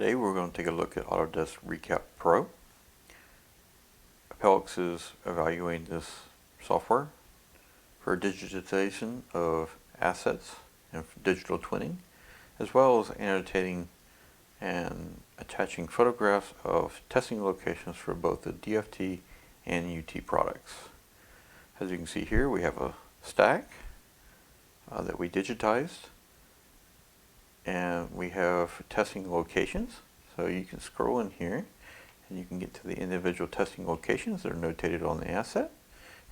Today we're going to take a look at Autodesk ReCap Pro. Apellix is evaluating this software for digitization of assets and digital twinning, as well as annotating and attaching photographs of testing locations for both the DFT and UT products. As you can see here, we have a stack that we digitized, and we have testing locations. So you can scroll in here and you can get to the individual testing locations that are notated on the asset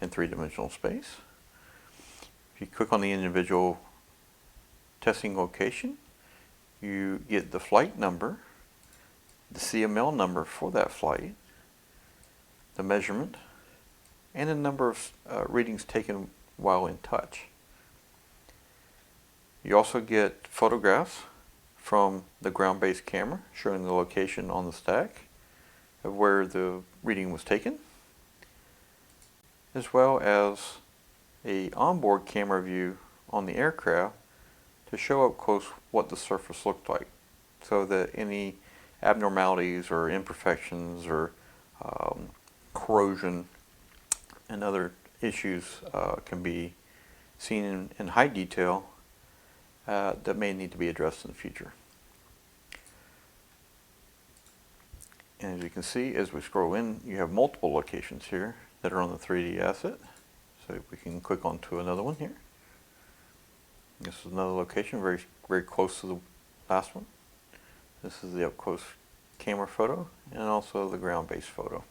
in three-dimensional space. If you click on the individual testing location, you get the flight number, the CML number for that flight, the measurement, and the number of readings taken while in touch. You also get photographs from the ground-based camera showing the location on the stack of where the reading was taken, as well as a onboard camera view on the aircraft to show up close what the surface looked like, so that any abnormalities or imperfections or corrosion and other issues can be seen in high detail that may need to be addressed in the future. And as you can see, as we scroll in, you have multiple locations here that are on the 3D asset. So we can click onto another one here. This is another location very close to the last one. This is the up-close camera photo and also the ground-based photo.